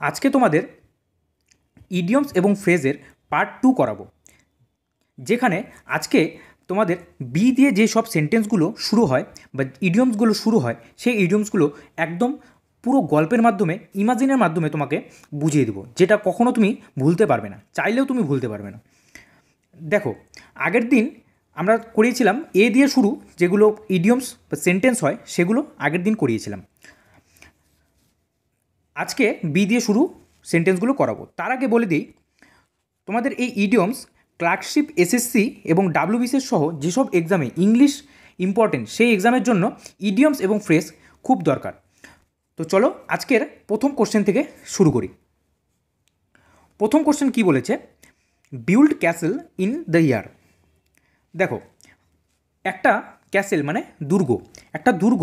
আজকে তোমাদের ইডিয়মস এবং ফ্রেজের পার্ট 2 করাবো, যেখানে আজকে তোমাদের বি দিয়ে যে সব সেন্টেন্সগুলো শুরু হয় বা ইডিয়মসগুলো শুরু হয় সেই ইডিয়মসগুলো একদম পুরো গল্পের মাধ্যমে, ইমাজিনের মাধ্যমে তোমাকে বুঝিয়ে দেবো, যেটা কখনো তুমি ভুলতে পারবে না, চাইলেও তুমি ভুলতে পারবে না। দেখো, আগের দিন আমরা করিয়েছিলাম এ দিয়ে শুরু যেগুলো ইডিয়মস বা সেন্টেন্স হয় সেগুলো আগের দিন করিয়েছিলাম। আজকে বি দিয়ে শুরু সেন্টেন্সগুলো করাবো। তার আগে বলে দিই, তোমাদের এই ইডিয়মস ক্লার্কশিপ, এসএসসি এবং ডাব্লিউবিসিএস সহ যেসব এক্সামে ইংলিশ ইম্পর্টেন্ট সেই এক্সামের জন্য ইডিয়মস এবং ফ্রেজ খুব দরকার। তো চলো আজকের প্রথম কোশ্চেন থেকে শুরু করি। প্রথম কোশ্চেন কি বলেছে? Build castle in the year. দেখো, একটা ক্যাসেল মানে দুর্গ, একটা দুর্গ,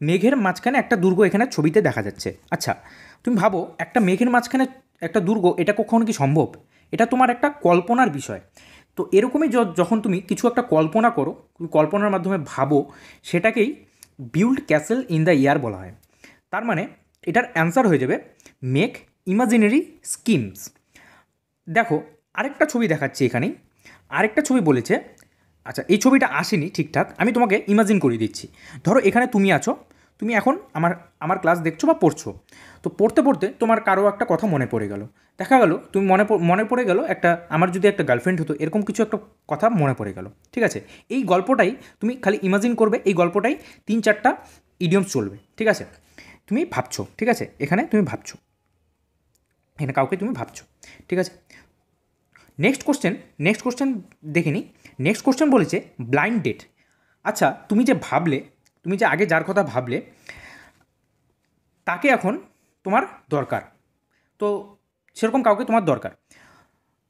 মেঘের মাঝখানে একটা দুর্গ এখানে ছবিতে দেখা যাচ্ছে। আচ্ছা, তুমি ভাবো একটা মেঘের মাঝখানে একটা দুর্গ, এটা কখনো কি সম্ভব? এটা তোমার একটা কল্পনার বিষয়। তো এরকমই যখন তুমি কিছু একটা কল্পনা করো, কল্পনার মাধ্যমে ভাবো, সেটাকেই build castle in the year বলা হয়। তার মানে এটার অ্যান্সার হয়ে যাবে মেক ইমাজিনারি স্কিমস। দেখো, আরেকটা ছবি দেখাচ্ছি এখানেই, আরেকটা ছবি বলেছে। আচ্ছা, এই ছবিটা আসেনি ঠিকঠাক, আমি তোমাকে ইমাজিন করিয়ে দিচ্ছি। ধরো এখানে তুমি আছো, তুমি এখন আমার আমার ক্লাস দেখছো বা পড়ছো। তো পড়তে পড়তে তোমার কারো একটা কথা মনে পড়ে গেল, দেখা গেল তুমি মনে পড়ে গেল একটা, আমার যদি একটা গার্লফ্রেন্ড হতো, এরকম কিছু একটা কথা মনে পড়ে গেল। ঠিক আছে, এই গল্পটাই তুমি খালি ইমাজিন করবে, এই গল্পটাই 3-4টা ইডিয়মস চলবে। ঠিক আছে, তুমি ভাবছো, ঠিক আছে, এখানে তুমি ভাবছো, এখানে কাউকে তুমি ভাবছো। ঠিক আছে, নেক্সট কোশ্চেন দেখে নিই। নেক্সট কোশ্চেন বলেছে ব্লাইন্ড ডেট। আচ্ছা, তুমি যে ভাবলে, তুমি যে আগে যার কথা ভাবলে, তাকে এখন তোমার দরকার, তো সেরকম কাউকে তোমার দরকার।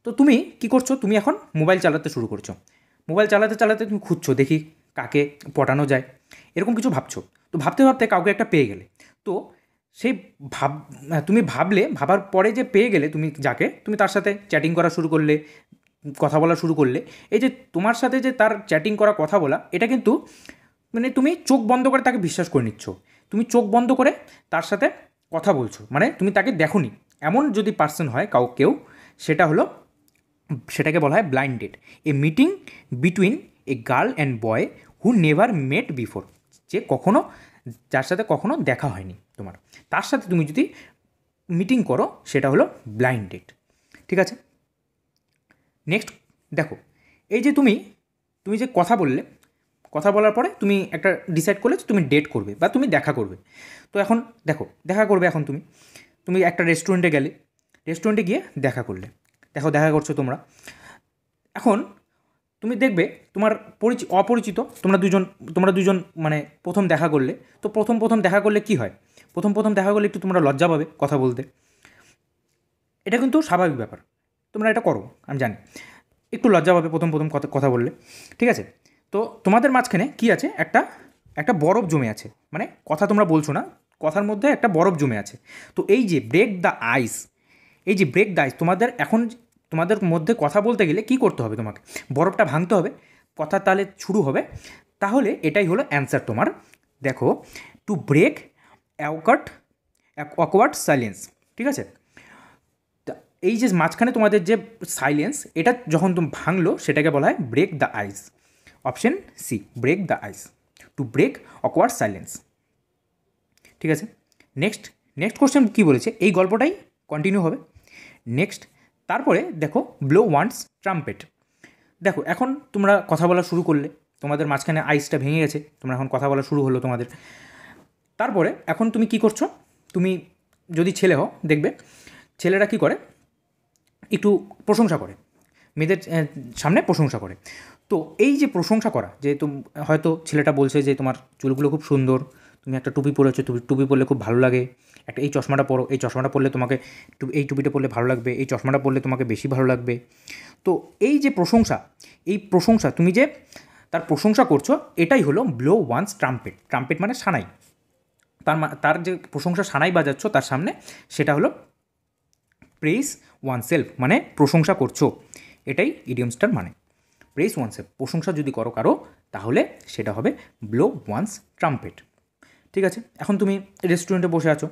তো তুমি কি করছো? তুমি এখন মোবাইল চালাতে শুরু করছো। মোবাইল চালাতে চালাতে তুমি খুঁজছো দেখি কাকে পটানো যায়, এরকম কিছু ভাবছো। তো ভাবতে ভাবতে কাউকে একটা পেয়ে গেলে। তো সেই ভাব তুমি ভাবলে, ভাবার পরে যে পেয়ে গেলে তুমি যাকে, তুমি তার সাথে চ্যাটিং করা শুরু করলে, কথা বলা শুরু করলে। এই যে তোমার সাথে যে তার চ্যাটিং করা, কথা বলা, এটা কিন্তু মানে তুমি চোখ বন্ধ করে তাকে বিশ্বাস করে নিচ্ছ। তুমি চোখ বন্ধ করে তার সাথে কথা বলছো, মানে তুমি তাকে দেখোনি। এমন যদি পার্সন হয় কেউ, সেটা হলো, সেটাকে বলা হয় blind date. A meeting between a girl and boy who never met before. যে কখনো, যার সাথে কখনো দেখা হয়নি তোমার, তার সাথে তুমি যদি মিটিং করো, সেটা হলো ব্লাইন্ড ডেট। ঠিক আছে, নেক্সট দেখো, এই যে তুমি তুমি যে কথা বললে, কথা বলার পরে তুমি একটা ডিসাইড করলে যে তুমি ডেট করবে বা তুমি দেখা করবে। তো এখন দেখো, দেখা করবে, এখন তুমি তুমি একটা রেস্টুরেন্টে গেলে, রেস্টুরেন্টে গিয়ে দেখা করলে, দেখো দেখা করছো তোমরা। এখন তুমি দেখবে তোমার অপরিচিত তোমরা দুজন মানে প্রথম দেখা করলে। তো প্রথম দেখা করলে কি হয়? প্রথম দেখা করলে একটু তোমরা লজ্জা পাবে কথা বলতে, এটা কিন্তু স্বাভাবিক ব্যাপার, তোমরা এটা করো, আমি জানি। একটু লজ্জা পাবে প্রথম কথা কথা বললে। ঠিক আছে, তো তোমাদের মাঝখানে কি আছে? একটা একটা বরফ জমে আছে, মানে কথা তোমরা বলছো না, কথার মধ্যে একটা বরফ জমে আছে। তো এই যে ব্রেক দ্য আইস, এই যে ব্রেক দ্য আইস, তোমাদের এখন তোমাদের মধ্যে কথা বলতে গেলে কি করতে হবে? তোমাকে বরফটা ভাঙতে হবে, কথা তাহলে শুরু হবে। তাহলে এটাই হলো অ্যান্সার তোমার। দেখো, টু ব্রেক অ্যাকওয়ার্ড সাইলেন্স। ঠিক আছে, এই যে মাঝখানে তোমাদের যে সাইলেন্স, এটা যখন তুমি ভাঙলো, সেটাকে বলা হয় break the ice. Option C, break the ice, to break awkward silence. ঠিক আছে, নেক্সট নেক্সট কোশ্চেন কী বলেছে? এই গল্পটাই কন্টিনিউ হবে নেক্সট। তারপরে দেখো, ব্লো ওয়ান্টস ট্রাম্পেট। দেখো, এখন তোমরা কথা বলা শুরু করলে, তোমাদের মাঝখানে আইসটা ভেঙে গেছে, তোমরা এখন কথা বলা শুরু হলো তোমাদের। তারপরে এখন তুমি কি করছো? তুমি যদি ছেলে হও, দেখবে ছেলেরা কী করে, একটু প্রশংসা করে, মেয়েদের সামনে প্রশংসা করে। তো এই যে প্রশংসা করা, যে হয়তো ছেলেটা বলছে যে তোমার চুলগুলো খুব সুন্দর, তুমি একটা টুপি পরেছো, টুপি পরলে খুব ভালো লাগে, একটা এই চশমাটা পরো, এই চশমাটা পরলে তোমাকে, এই টুপিটা পরলে ভালো লাগবে, এই চশমাটা পরলে তোমাকে বেশি ভালো লাগবে। তো এই যে প্রশংসা, এই প্রশংসা, তুমি যে তার প্রশংসা করছো, এটাই হলো ব্লো ওয়ান্স ট্রাম্পেট। ট্রাম্পেট মানে সানাই, তার যে প্রশংসা সানাই বাজাচ্ছ তার সামনে, সেটা হলো প্রেইজ ওয়ান সেলফ, মানে প্রশংসা করছো। এটাই ইডিয়মসটার মানে, প্রেইজ ওয়ান সেলফ। প্রশংসা যদি করো কারো, তাহলে সেটা হবে ব্লো ওয়ান্স ট্রাম্পেট। ঠিক আছে, এখন তুমি রেস্টুরেন্টে বসে আছো,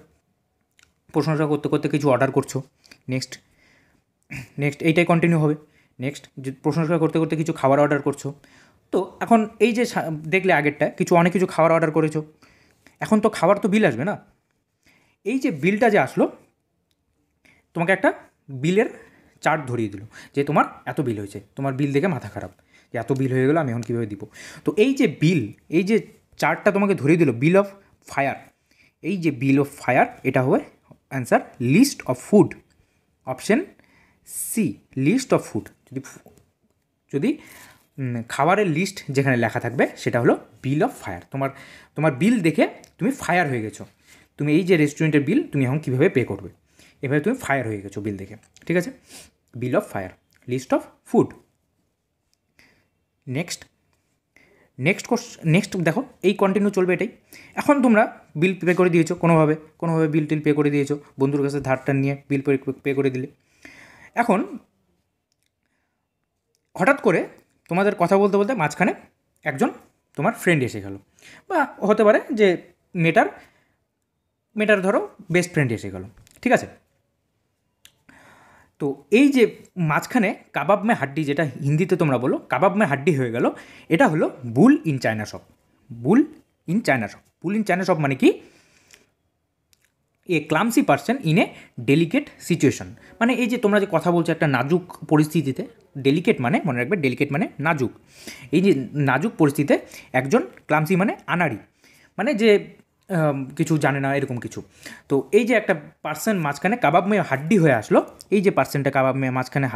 প্রশংসা করতে করতে কিছু অর্ডার করছো, নেক্সট নেক্সট এইটাই কন্টিনিউ হবে। নেক্সট যে প্রশংসা করতে করতে কিছু খাবার অর্ডার করছো। তো এখন এই যে দেখলে আগেরটা অনেক কিছু খাবার অর্ডার করেছো, এখন তো খাবার তো বিল আসবে না। এই যে বিলটা যে আসলো, তোমাকে একটা বিলের চার্ট ধরিয়ে দিল যে তোমার এত বিল হয়েছে, তোমার বিল দেখে মাথা খারাপ যে এত বিল হয়ে গেলো, আমি এখন কীভাবে দিব। তো এই যে বিল, এই যে চার্টটা তোমাকে ধরিয়ে দিল বিল অফ ফায়ার, এই যে বিল অফ ফায়ার এটা হবে answer list of food, option C list of food. যদি খাবারের লিস্ট যেখানে লেখা থাকবে সেটা হলো বিল অফ ফায়ার। তোমার বিল দেখে তুমি ফায়ার হয়ে গেছো, তুমি এই যে রেস্টুরেন্টের বিল তুমি এখন কীভাবে পে করবে, এভাবে তুমি ফায়ার হয়ে গেছো বিল দেখে, ঠিক আছে। Bill of fire, list of food. Next দেখো, এই কন্টিনিউ চলবে এটাই। এখন তোমরা বিল পে করে দিয়েছো, কোনোভাবে বিল টিল পে করে দিয়েছো, বন্ধুর কাছে ধারটা নিয়ে বিল পে করে দিলে। এখন হঠাৎ করে তোমাদের কথা বলতে বলতে মাঝখানে একজন তোমার ফ্রেন্ড এসে গেল, বা হতে পারে যে মেটার ধরো বেস্ট ফ্রেন্ড এসে গেল, ঠিক আছে। তো এই যে মাঝখানে কাবাব মে হাড্ডি, যেটা হিন্দিতে তোমরা বলো কাবাব মে হাড্ডি হয়ে গেল, এটা হলো bull in China shop. Bull in China shop মানে কি, a clumsy person in a delicate situation. মানে এই যে তোমরা যে কথা বলছো একটা নাজুক পরিস্থিতিতে, ডেলিকেট মানে মনে রাখবে, ডেলিকেট মানে নাজুক, এই যে নাজুক পরিস্থিতিতে একজন ক্লামসি মানে আনাড়ি, মানে যে কিছু জানে না এরকম কিছু। তো এই যে একটা পার্সন মাঝখানে কাবাব মে হাড্ডি হয়ে আসলো, এই যে পার্সনটা কাবাব মে মাঝখানে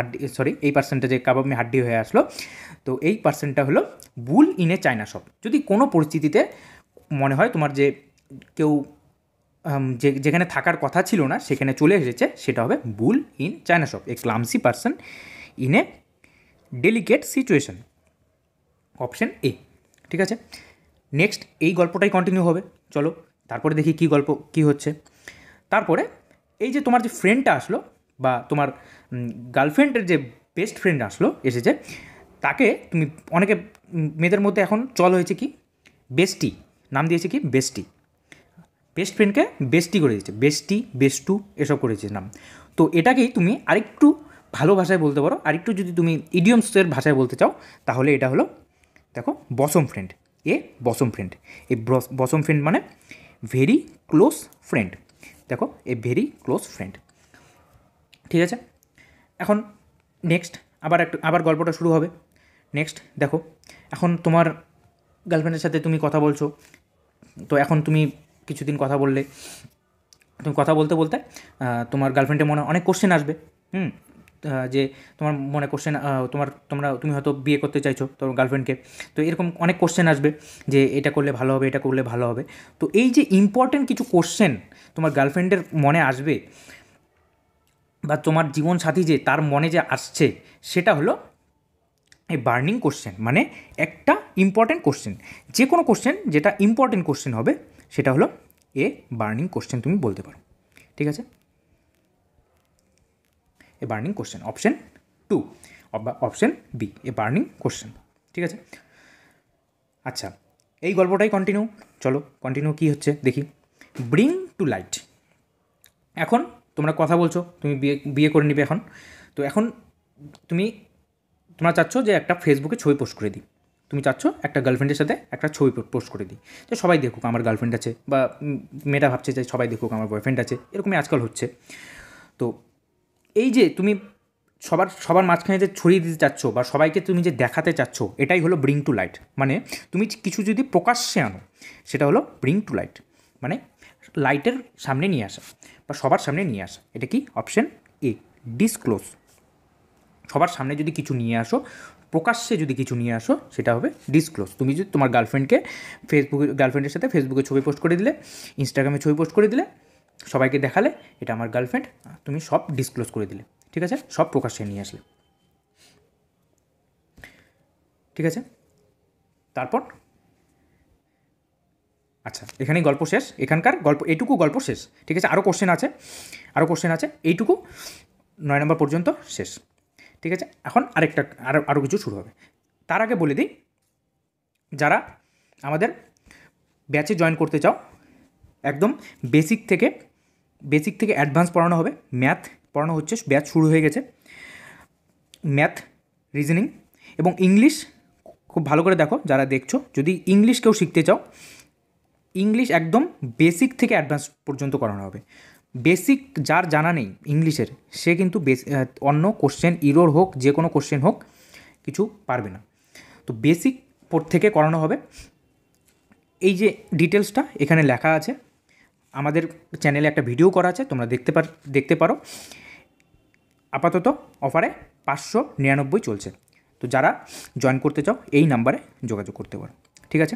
এই পার্সনটা যে কাবাব মে হাড্ডি হয়ে আসলো, তো এই পার্সনটা হলো bull in a China shop. যদি কোনো পরিস্থিতিতে মনে হয় তোমার যে কেউ যেখানে থাকার কথা ছিল না সেখানে চলে এসেছে, সেটা হবে bull in China shop, a clumsy person in a delicate situation, option A, ঠিক আছে। নেক্সট এই গল্পটাই কন্টিনিউ হবে, চলো তারপরে দেখি কী গল্প কী হচ্ছে। তারপরে এই যে তোমার যে ফ্রেন্ডটা আসলো, বা তোমার গার্লফ্রেন্ডের যে বেস্ট ফ্রেন্ড এসেছে, তাকে তুমি অনেকে মেয়েদের মধ্যে এখন চল হয়েছে কি বেস্টি, নাম দিয়েছে কি বেস্টি, বেস্ট ফ্রেন্ডকে বেস্টি করে দিয়েছে, বেস্টি বেস্টু এসব করেছে নাম। তো এটাকেই তুমি আরেকটু ভালো ভাষায় বলতে পারো, আরেকটু যদি তুমি ইডিয়মসের ভাষায় বলতে চাও তাহলে এটা হলো দেখো বসম ফ্রেন্ড, বসম ফ্রেন্ড। এই বসম ফ্রেন্ড মানে ভেরি ক্লোজ ফ্রেন্ড, দেখো এ ভেরি ক্লোজ ফ্রেন্ড, ঠিক আছে। এখন নেক্সট আবার গল্পটা শুরু হবে। নেক্সট দেখো, এখন তোমার গার্লফ্রেন্ডের সাথে তুমি কথা বলছো, তো এখন তুমি কিছুদিন কথা বললে, তুমি কথা বলতে বলতে তোমার গার্লফ্রেন্ডের মনে অনেক কোশ্চেন আসবে, যে তোমার মনে কোশ্চেন তুমি হয়তো বিয়ে করতে চাইছো তোমার গার্লফ্রেন্ডকে, তো এরকম অনেক কোশ্চেন আসবে যে এটা করলে ভালো হবে, এটা করলে ভালো হবে। তো এই যে ইম্পর্টেন্ট কিছু কোশ্চেন তোমার গার্লফ্রেন্ডের মনে আসবে, বা তোমার জীবনসাথী যে তার মনে যে আসছে, সেটা হলো এই বার্নিং কোশ্চেন, মানে একটা ইম্পর্টেন্ট কোশ্চেন, যে কোনো কোশ্চেন যেটা ইম্পর্টেন্ট কোশ্চেন হবে সেটা হলো এ বার্নিং কোশ্চেন তুমি বলতে পারো, ঠিক আছে। এ বার্নিং কোশ্চেন, অপশন 2 বা option B, a burning question, ঠিক আছে। আচ্ছা, এই গল্পটাই কন্টিনিউ, চলো কন্টিনিউ কী হচ্ছে দেখি। ব্রিং টু লাইট, এখন তোমরা কথা বলছো, তুমি বিয়ে করে নিবে এখন। তো এখন তোমরা চাচ্ছ যে একটা ফেসবুকে ছবি পোস্ট করে দিই, তুমি চাচ্ছ একটা গার্লফ্রেন্ডের সাথে একটা ছবি পোস্ট করে দিই, তো সবাই দেখুক আমার গার্লফ্রেন্ড আছে, বা মেয়েটা ভাবছে যে সবাই দেখুক আমার বয়ফ্রেন্ড আছে, এরকমই আজকাল হচ্ছে। তো এই যে তুমি সবার মাঝখানে যে ছড়িয়ে দিতে চাচ্ছ, বা সবাইকে তুমি যে দেখাতে চাচ্ছ, এটাই হলো ব্রিং টু লাইট। মানে তুমি কিছু যদি প্রকাশ্যে আনো, সেটা হলো ব্রিং টু লাইট, মানে লাইটের সামনে নিয়ে আসা বা সবার সামনে নিয়ে আসা। এটা কি অপশন এ, ডিসক্লোজ। সবার সামনে যদি কিছু নিয়ে আসো, প্রকাশ্যে যদি কিছু নিয়ে আসো, সেটা হবে ডিসক্লোজ। তুমি যদি তোমার গার্লফ্রেন্ডের সাথে ফেসবুকে ছবি পোস্ট করে দিলে, ইনস্টাগ্রামে ছবি পোস্ট করে দিলে, সবাইকে দেখালে এটা আমার গার্লফ্রেন্ড, তুমি সব ডিসক্লোজ করে দিলে, ঠিক আছে, সব প্রকাশ্যে নিয়ে আসলে, ঠিক আছে। তারপর আচ্ছা, এখানেই গল্প শেষ, এখানকার এইটুকু গল্প শেষ, ঠিক আছে। আরও কোশ্চেন আছে, এইটুকু 9 নম্বর পর্যন্ত শেষ, ঠিক আছে। এখন আরও কিছু শুরু হবে। তার আগে বলে দিই, যারা আমাদের ব্যাচে জয়েন করতে চাও, একদম বেসিক থেকে বেসিক থেকে অ্যাডভান্স পড়ানো হবে, ম্যাথ পড়ানো হচ্ছে, ব্যাচ শুরু হয়ে গেছে, ম্যাথ, রিজনিং এবং ইংলিশ। খুব ভালো করে দেখো যারা দেখছো, যদি ইংলিশ কেউ শিখতে চাও, ইংলিশ একদম বেসিক থেকে অ্যাডভান্স পর্যন্ত করানো হবে। বেসিক যার জানা নেই ইংলিশের, সে কিন্তু অন্য কোশ্চেন ইরোর হোক, যে কোনো কোশ্চেন হোক, কিছু পারবে না। তো বেসিক থেকে করানো হবে। এই যে ডিটেলসটা এখানে লেখা আছে, আমাদের চ্যানেলে একটা ভিডিও করা আছে, তোমরা দেখতে পারো। আপাতত অফারে 599 চলছে। তো যারা জয়েন করতে চাও এই নাম্বারে যোগাযোগ করতে পারো, ঠিক আছে।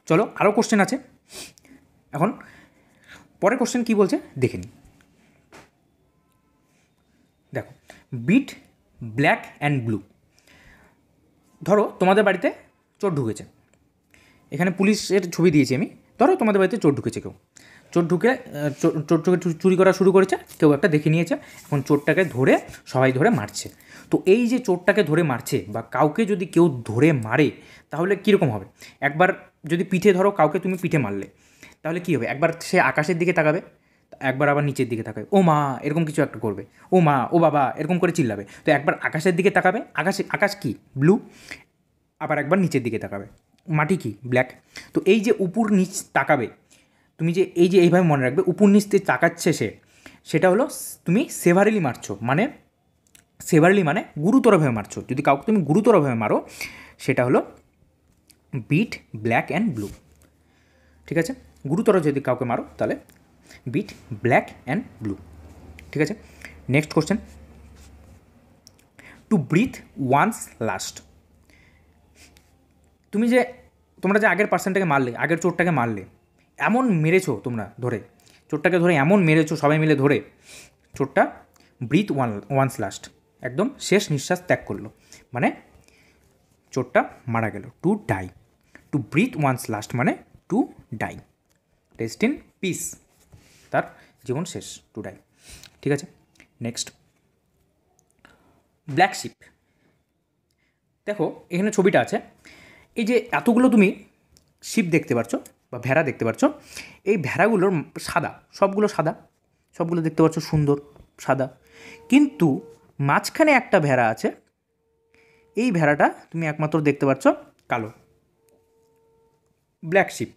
চলো আরও কোশ্চেন আছে। এখন পরের কোশ্চেন কী বলছে দেখে নিই। দেখো, বিট ব্ল্যাক অ্যান্ড ব্লু। ধরো তোমাদের বাড়িতে চোর ঢুকেছে, এখানে পুলিশের ছবি দিয়েছি আমি। ধরো তোমাদের বাড়িতে চোর ঢুকেছে, কেউ চোর চুরি করা শুরু করেছে, কেউ একটা দেখে নিয়েছে, এখন চোরটাকে ধরে সবাই ধরে মারছে। তো এই যে চোরটাকে ধরে মারছে বা কাউকে যদি কেউ ধরে মারে তাহলে কীরকম হবে? একবার যদি পিঠে ধরো, কাউকে তুমি পিঠে মারলে, তাহলে কী হবে? একবার সে আকাশের দিকে তাকাবে, একবার আবার নিচের দিকে তাকাবে, ও মা এরকম কিছু একটা করবে, ও মা ও বাবা এরকম করে চিল্লাবে। তো একবার আকাশের দিকে তাকাবে, আকাশ কি? ব্লু। আবার একবার নিচের দিকে তাকাবে, মাটি কি? ব্ল্যাক। তো এই যে উপর নিচ তাকাবে, তুমি যে এই যে এইভাবে মনে রাখবে, উপর নিচ দিয়ে তাকাচ্ছে সেটা হলো তুমি সেভারিলি মারছো, মানে সেভারিলি মানে গুরুতরভাবে মারছো। যদি কাউকে তুমি গুরুতরভাবে মারো, সেটা হলো বিট ব্ল্যাক অ্যান্ড ব্লু, ঠিক আছে। গুরুতর যদি কাউকে মারো তাহলে বিট ব্ল্যাক অ্যান্ড ব্লু, ঠিক আছে। Next question, to breathe one's last. তোমরা যে আগের পার্সনটাকে মারলে, আগের চোরটাকে মারলে, এমন মেরেছো তোমরা ধরে, চোরটাকে ধরে এমন মেরেছো সবাই মিলে ধরে, চোরটা ব্রিথ ওয়ান্স লাস্ট, একদম শেষ নিঃশ্বাস ত্যাগ করলো, মানে চোরটা মারা গেল। To die, to breathe one's last মানে to die, rest in peace, তার জীবন শেষ, টু ডাই, ঠিক আছে। Next, black sheep. দেখো এখানে ছবিটা আছে, এই যে এতগুলো তুমি শিপ দেখতে পাচ্ছ বা ভেড়া দেখতে পাচ্ছ, এই ভেড়াগুলোর সাদা, সবগুলো দেখতে পাচ্ছ সুন্দর সাদা, কিন্তু মাঝখানে একটা ভেড়া আছে, এই ভেড়াটা তুমি একমাত্র দেখতে পাচ্ছ কালো, ব্ল্যাক শিপ।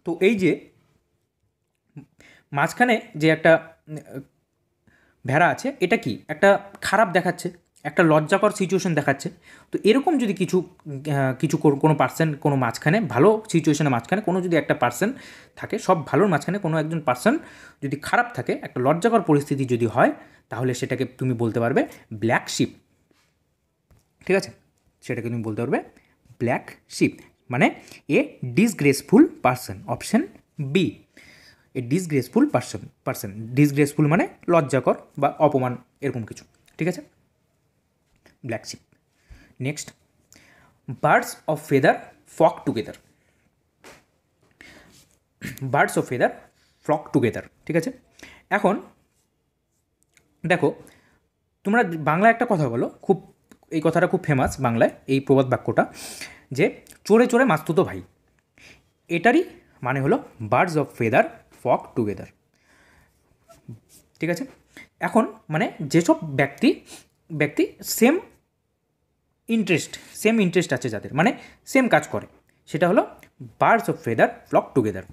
তো এই যে মাঝখানে যে একটা ভেড়া আছে, এটা কি একটা খারাপ দেখাচ্ছে, একটা লজ্জাকর সিচুয়েশন দেখাচ্ছে। তো এরকম যদি কিছু কোনো পার্সন, কোনো মাঝখানে ভালো সিচুয়েশনের মাঝখানে কোনো যদি একটা পার্সন থাকে, সব ভালোর মাঝখানে কোনো একজন পার্সন যদি খারাপ থাকে, একটা লজ্জাকর পরিস্থিতি যদি হয়, তাহলে সেটাকে তুমি বলতে পারবে ব্ল্যাক শিপ, ঠিক আছে। সেটাকে তুমি বলতে পারবে ব্ল্যাক শিপ, মানে a disgraceful person, option B, a disgraceful person, disgraceful মানে লজ্জাকর বা অপমান, এরকম কিছু, ঠিক আছে, black sheep. Next, birds of feather flock together. Birds of feather flock together, ঠিক আছে। এখন দেখো, তোমরা বাংলায় একটা কথা বলো, এই কথাটা খুব ফেমাস বাংলায়, এই প্রবাদ বাক্যটা, যে চোরে চোরে মাস্তুতো ভাই, এটারই মানে হলো birds of feather flock together, ঠিক আছে। এখন মানে যেসব ব্যক্তি সেম ইন্টারেস্ট আছে যাদের, মানে সেম কাজ করে, সেটা হলো birds of feather flock together.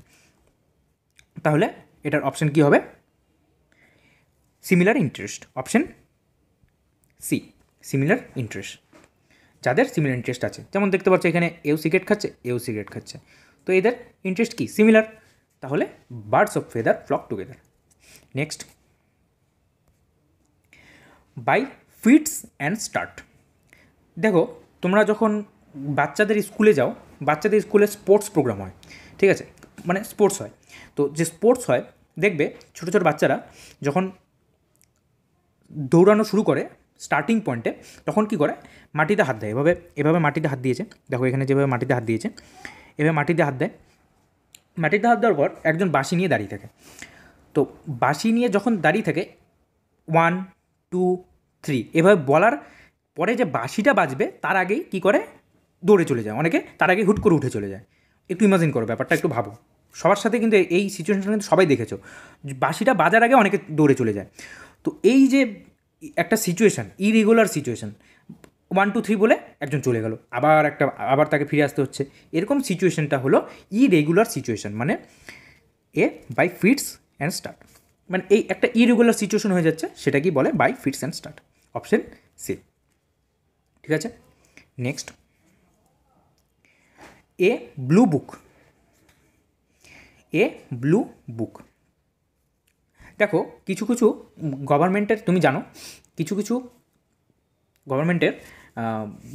তাহলে এটার অপশন কি হবে? Similar interest, option C, similar interest. যাদের সিমিলার ইন্টারেস্ট আছে, যেমন দেখতে পাচ্ছ এখানে এও সিগারেট খাচ্ছে, তো এদের ইন্টারেস্ট কি? সিমিলার, তাহলে birds of feather flock together. Next, by fits and start. দেখো তোমরা যখন বাচ্চাদের স্কুলে যাও, বাচ্চাদের স্কুলে স্পোর্টস প্রোগ্রাম হয়, ঠিক আছে, মানে স্পোর্টস হয়। তো যে স্পোর্টস হয়, দেখবে ছোটো ছোটো বাচ্চারা যখন দৌড়ানো শুরু করে স্টার্টিং পয়েন্টে, তখন কী করে? মাটিতে হাত দেয়, এভাবে মাটিতে হাত দিয়েছে, দেখো এখানে যেভাবে মাটিতে হাত দিয়েছে, এভাবে মাটিতে হাত দেয়। মাটিতে হাত দেওয়ার পর একজন বাঁশি নিয়ে দাঁড়িয়ে থাকে। তো বাঁশি নিয়ে যখন দাঁড়িয়ে থাকে, 1 2 3 এভাবে বলার পরে যে বাঁশিটা বাজবে তার আগেই কী করে? দৌড়ে চলে যায় অনেকে, তার আগে হুট করে উঠে চলে যায়। একটু ইমাজিন করো ব্যাপারটা, একটু ভাবো, সবার সাথে কিন্তু এই সিচুয়েশনটা কিন্তু সবাই দেখেছো, বাঁশিটা বাজার আগে অনেকে দৌড়ে চলে যায়। তো এই যে একটা সিচুয়েশান, ইরেগুলার সিচুয়েশান, 1 2 3 বলে একজন চলে গেল, আবার তাকে ফিরে আসতে হচ্ছে, এরকম সিচুয়েশানটা হলো ইরেগুলার সিচুয়েশান, মানে এ বাই ফিটস অ্যান্ড স্টার্ট, মানে এই একটা ইরেগুলার সিচুয়েশন হয়ে যাচ্ছে, সেটা কি বলে by fits and start, option C. ঠিক আছে, next, a blue book. A blue book, দেখো কিছু কিছু গভর্নমেন্টের, তুমি জানো কিছু কিছু গভর্নমেন্টের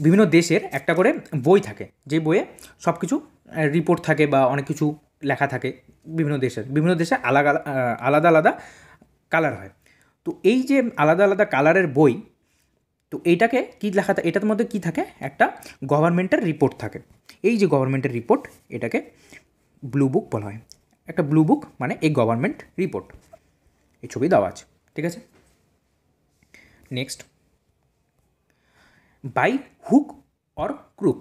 বিভিন্ন দেশের একটা করে বই থাকে, যে বইয়ে সব কিছু রিপোর্ট থাকে বা অনেক কিছু লেখা থাকে। বিভিন্ন দেশে আলাদা আলাদা আলাদা কালার হয়। তো এই যে আলাদা আলাদা কালারের বই, তো এইটাকে কী লেখা থাকে, এটার মধ্যে কী থাকে, একটা গভর্নমেন্টের রিপোর্ট থাকে। এই যে গভর্নমেন্টের রিপোর্ট, এটাকে ব্লু বুক বলা হয়। একটা ব্লু বুক মানে এই গভর্নমেন্ট রিপোর্ট, এই ছবি দেওয়া আছে। ঠিক আছে, next, by hook or crook,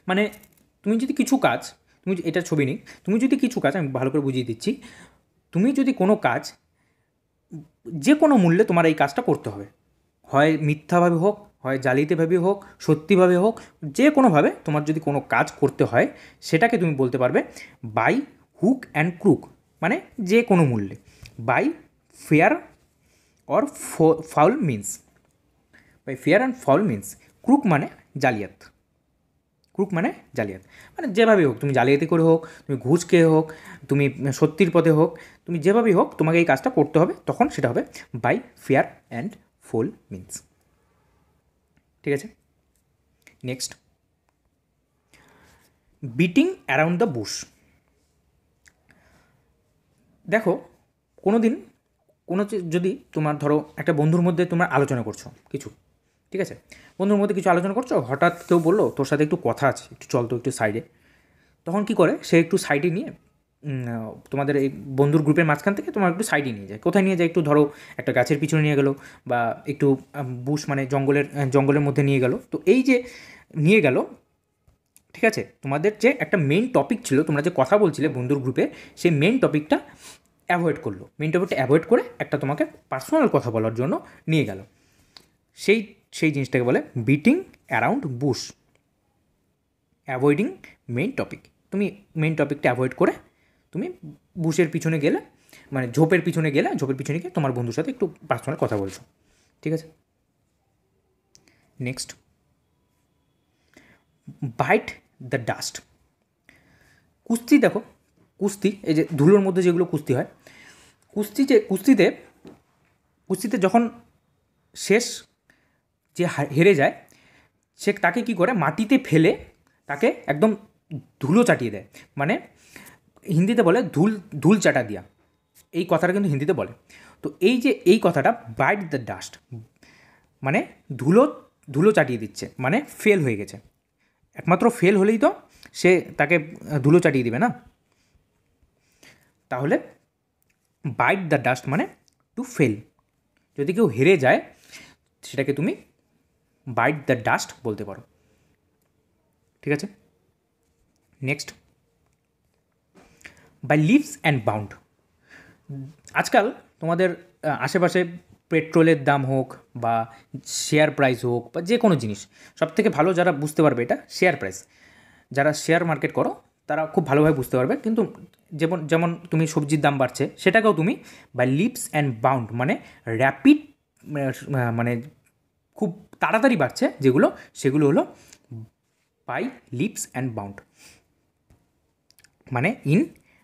মানে তুমি যদি কিছু কাজ, তুমি এটা ছবি নেই, তুমি যদি কিছু কাজ, আমি ভালো করে বুঝিয়ে দিচ্ছি, তুমি যদি কোনো কাজ, যে কোনো মূল্যে তোমার এই কাজটা করতে হবে, হয় মিথ্যাভাবে হোক, হয় জালিয়াতিভাবে হোক, সত্যিভাবে হোক, যে কোনোভাবে তোমার যদি কোনো কাজ করতে হয়, সেটাকে তুমি বলতে পারবে বাই হুক অ্যান্ড ক্রুক, মানে যে কোনো মূল্যে। By fair or foul means, by fair and foul means, crook মানে জালিয়াত, ক্রুক মানে জালিয়াত, মানে যেভাবেই হোক, তুমি জালিয়াতি করে হোক, তুমি ঘুষ খেয়ে হোক, তুমি সত্যির পথে হোক, তুমি যেভাবেই হোক তোমাকে এই কাজটা করতে হবে, তখন সেটা হবে by fair and foul means. ঠিক আছে, next, beating around the bush. দেখো যদি তোমার ধরো একটা বন্ধুর মধ্যে তোমরা আলোচনা করছো কিছু, ঠিক আছে, বন্ধুর মধ্যে কিছু আলোচনা করছো, হঠাৎ কেউ বললো তোর সাথে একটু কথা আছে, একটু চল তো একটু সাইডে, তখন কী করে, সে একটু সাইডে নিয়ে তোমাদের এই বন্ধুর গ্রুপের মাঝখান থেকে তোমার একটু সাইডে নিয়ে যায়, কোথায় নিয়ে যায়, একটু ধরো একটা গাছের পিছনে নিয়ে গেলো, বা একটু বুশ মানে জঙ্গলের মধ্যে নিয়ে গেলো। তো এই যে নিয়ে গেল, ঠিক আছে, তোমাদের যে একটা মেইন টপিক ছিল, তোমরা যে কথা বলছিলে বন্ধুর গ্রুপে, সেই মেইন টপিকটা অ্যাভয়েড করলো, মেইন টপিকটা অ্যাভয়েড করে একটা তোমাকে পার্সোনাল কথা বলার জন্য নিয়ে গেল, সেই জিনিসটাকে বলে beating around Bush, avoiding main topic. তুমি মেইন টপিকটা অ্যাভয়েড করে তুমি বুশের পিছনে গেলে, মানে ঝোপের পিছনে গিয়ে তোমার বন্ধুর সাথে একটু পার্সোনাল কথা বলছো। ঠিক আছে, নেক্সট, বাইট দ্য ডাস্ট। কুস্তি, দেখো কুস্তি, এই যে ধুলোর মধ্যে যেগুলো কুস্তি হয়, কুস্তিতে যখন শেষ যে হেরে যায়, সে তাকে কী করে, মাটিতে ফেলে তাকে একদম ধুলো চাটিয়ে দেয়, মানে হিন্দিতে বলে ধুল চাটা দিয়া, এই কথাটা কিন্তু হিন্দিতে বলে। তো এই যে এই কথাটা বাইট দ্য ডাস্ট, মানে ধুলো চাটিয়ে দিচ্ছে, মানে ফেল হয়ে গেছে, একমাত্র ফেল হলেই তো সে তাকে ধুলো চাটিয়ে দিবে না, তাহলে বাইট দ্য ডাস্ট মানে টু ফেল, যদি কেউ হেরে যায় সেটাকে তুমি বাইট দ্য ডাস্ট বলতে পারো। ঠিক আছে, next, by leaps and bound. আজকাল তোমাদের আশেপাশে পেট্রোলের দাম হোক বা শেয়ার প্রাইস হোক বা যে কোনো জিনিস, সবথেকে ভালো যারা বুঝতে পারবে এটা শেয়ার প্রাইস, যারা শেয়ার মার্কেট করো তারা খুব ভালোভাবে বুঝতে পারবে। কিন্তু যেমন তুমি সবজির দাম বাড়ছে, সেটাকেও তুমি বাই লিপস অ্যান্ড বাউন্ড, মানে র্যাপিড, মানে খুব তাড়াতাড়ি বাড়ছে যেগুলো, সেগুলো হলো বাই লিপস অ্যান্ড বাউন্ড, মানে ইন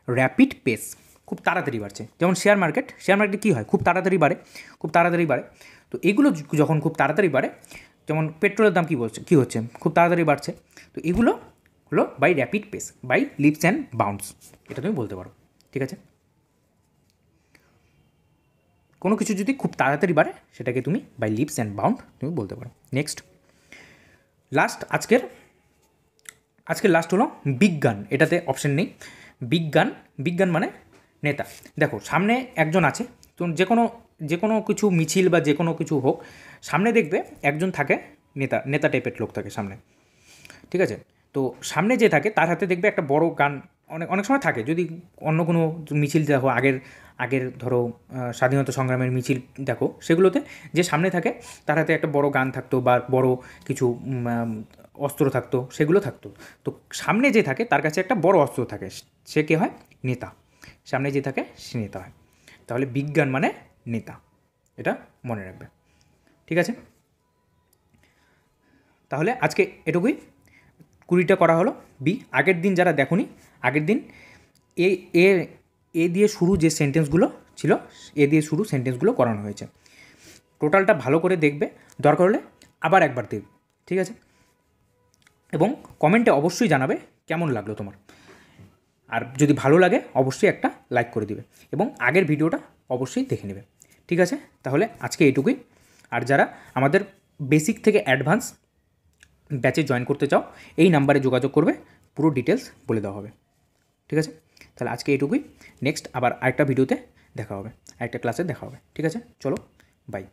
র্যাপিড পেস, খুব তাড়াতাড়ি বাড়ছে। যেমন শেয়ার মার্কেটে কী হয়, খুব তাড়াতাড়ি বাড়ে। তো এগুলো যখন খুব তাড়াতাড়ি বাড়ে, যেমন পেট্রোলের দাম কী হচ্ছে, খুব তাড়াতাড়ি বাড়ছে। তো এগুলো হলো by rapid pace, by leaps and bounds, এটা তুমি বলতে পারো। ঠিক আছে, কোনো কিছু যদি খুব তাড়াতাড়ি বাড়ে সেটাকে তুমি বাই লিপস অ্যান্ড বাউন্ড তুমি বলতে পারো। নেক্সট, আজকের লাস্ট হলো বিজ্ঞান, এটাতে অপশন নেই। বিজ্ঞান মানে নেতা। দেখো সামনে একজন আছে, তো যে কোনো কিছু মিছিল বা যে কোনো কিছু হোক, সামনে দেখবে একজন থাকে, নেতা টাইপের লোক থাকে সামনে। ঠিক আছে, তো সামনে যে থাকে তার হাতে দেখবে একটা বড় গান অনেক অনেক সময় থাকে, যদি অন্য কোনো মিছিল দেখো, আগের আগের ধরো স্বাধীনতা সংগ্রামের মিছিল দেখো, সেগুলোতে যে সামনে থাকে তার হাতে একটা বড় গান থাকতো বা বড় কিছু অস্ত্র থাকতো, সেগুলো থাকতো। তো সামনে যে থাকে তার কাছে একটা বড় অস্ত্র থাকে, সে কে হয়? নেতা। সামনে যে থাকে সে নেতা হয়। তাহলে বিজ্ঞান মানে নেতা, এটা মনে রাখবে। ঠিক আছে, তাহলে আজকে এটুকুই, 20টা করা হলো। বি, আগের দিন যারা দেখোনি, আগের দিন এ এ এ দিয়ে শুরু যে সেন্টেন্সগুলো ছিল, এ দিয়ে শুরু সেন্টেন্সগুলো করানো হয়েছে। টোটালটা ভালো করে দেখবে, দরকার হলে আবার একবার দেখবে। ঠিক আছে, এবং কমেন্টে অবশ্যই জানাবে কেমন লাগলো তোমার। আর যদি ভালো লাগে অবশ্যই একটা লাইক করে দিবে, এবং আগের ভিডিওটা অবশ্যই দেখে নেবে। ঠিক আছে, তাহলে আজকে এইটুকুই। আর যারা আমাদের বেসিক থেকে অ্যাডভান্স ব্যাচে জয়েন করতে চাও, এই নাম্বারে যোগাযোগ করবে, পুরো ডিটেলস বলে দেওয়া হবে। ঠিক আছে, তাহলে আজকে এইটুকুই। নেক্সট আবার আরেকটা ভিডিওতে দেখা হবে, আরেকটা ক্লাসে দেখা হবে। ঠিক আছে, চলো, বাই।